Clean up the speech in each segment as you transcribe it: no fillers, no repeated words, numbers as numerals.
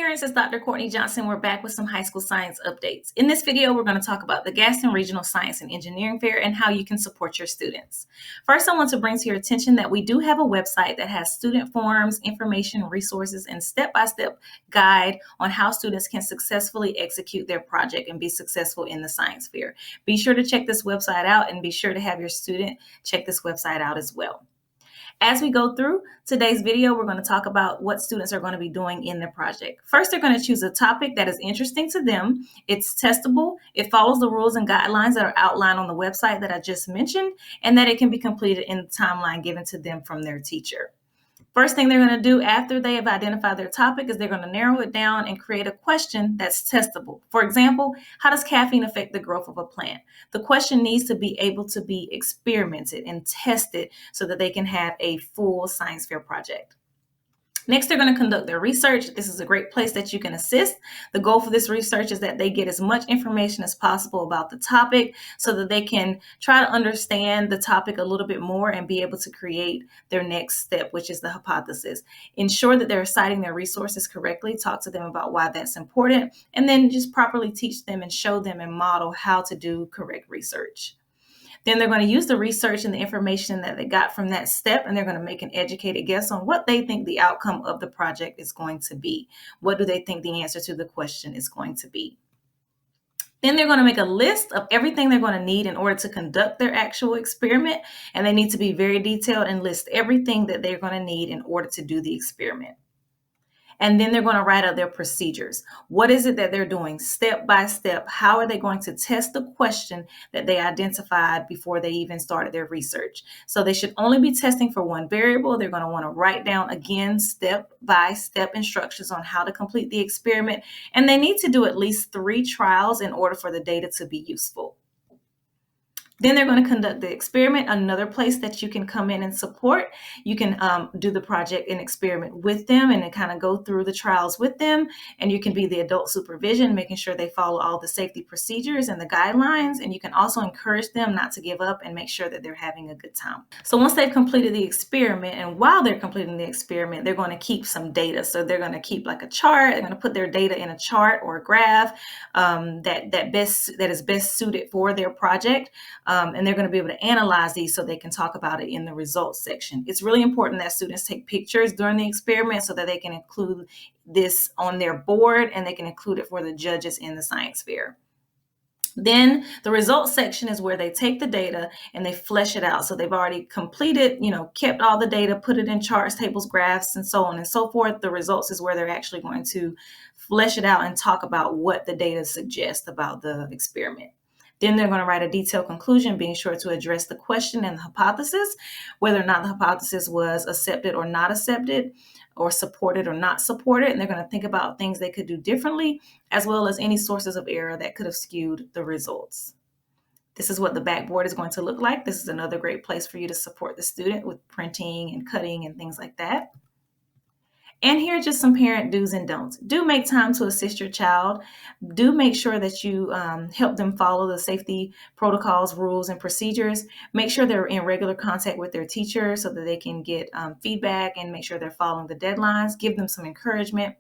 parents, it's Dr. Courtney Johnson. We're back with some high school science updates. In this video, we're going to talk about the Gaston Regional Science and Engineering Fair and how you can support your students. First, I want to bring to your attention that we do have a website that has student forums, information, resources, and step-by-step guide on how students can successfully execute their project and be successful in the science fair. Be sure to check this website out and be sure to have your student check this website out as well. As we go through today's video, we're going to talk about what students are going to be doing in their project. First, they're going to choose a topic that is interesting to them. It's testable. It follows the rules and guidelines that are outlined on the website that I just mentioned, and that it can be completed in the timeline given to them from their teacher. First thing they're going to do after they have identified their topic is they're going to narrow it down and create a question that's testable. For example, how does caffeine affect the growth of a plant? The question needs to be able to be experimented and tested so that they can have a full science fair project. Next, they're going to conduct their research. This is a great place that you can assist. The goal for this research is that they get as much information as possible about the topic so that they can try to understand the topic a little bit more and be able to create their next step, which is the hypothesis. Ensure that they're citing their resources correctly, talk to them about why that's important, and then just properly teach them and show them and model how to do correct research. Then they're going to use the research and the information that they got from that step, and they're going to make an educated guess on what they think the outcome of the project is going to be. What do they think the answer to the question is going to be? Then they're going to make a list of everything they're going to need in order to conduct their actual experiment, and they need to be very detailed and list everything that they're going to need in order to do the experiment. And then they're going to write out their procedures. What is it that they're doing step by step? How are they going to test the question that they identified before they even started their research? So they should only be testing for one variable. They're going to want to write down, again, step by step instructions on how to complete the experiment. And they need to do at least 3 trials in order for the data to be useful. Then they're going to conduct the experiment. Another place that you can come in and support, you can do the project and experiment with them and then kind of go through the trials with them. And you can be the adult supervision, making sure they follow all the safety procedures and the guidelines. And you can also encourage them not to give up and make sure that they're having a good time. So once they've completed the experiment, and while they're completing the experiment, they're going to keep some data. So they're going to keep like a chart. They're going to put their data in a chart or a graph that is best suited for their project. And they're going to be able to analyze these so they can talk about it in the results section. It's really important that students take pictures during the experiment so that they can include this on their board and they can include it for the judges in the science fair. Then the results section is where they take the data and they flesh it out. So they've already completed, kept all the data, put it in charts, tables, graphs, and so on and so forth. The results is where they're actually going to flesh it out and talk about what the data suggests about the experiment. Then they're going to write a detailed conclusion, being sure to address the question and the hypothesis, whether or not the hypothesis was accepted or not accepted, or supported or not supported. And they're going to think about things they could do differently, as well as any sources of error that could have skewed the results. This is what the backboard is going to look like. This is another great place for you to support the student with printing and cutting and things like that. And here are just some parent do's and don'ts. Do make time to assist your child. Do make sure that you help them follow the safety protocols, rules, and procedures. Make sure they're in regular contact with their teacher so that they can get feedback and make sure they're following the deadlines. Give them some encouragement,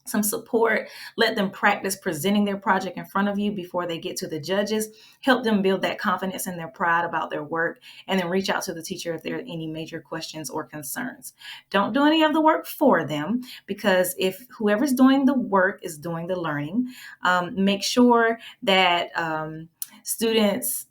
some support. Let them practice presenting their project in front of you before they get to the judges. Help them build that confidence and their pride about their work, and then reach out to the teacher if there are any major questions or concerns. Don't do any of the work for them, because if whoever's doing the work is doing the learning, make sure that students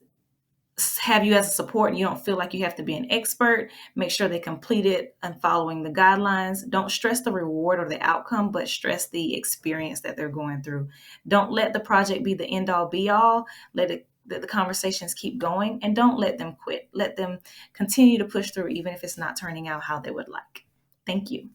have you as a support and you don't feel like you have to be an expert. Make sure they complete it and following the guidelines. Don't stress the reward or the outcome, but stress the experience that they're going through. Don't let the project be the end all be all. Let the conversations keep going, and don't let them quit. Let them continue to push through even if it's not turning out how they would like. Thank you.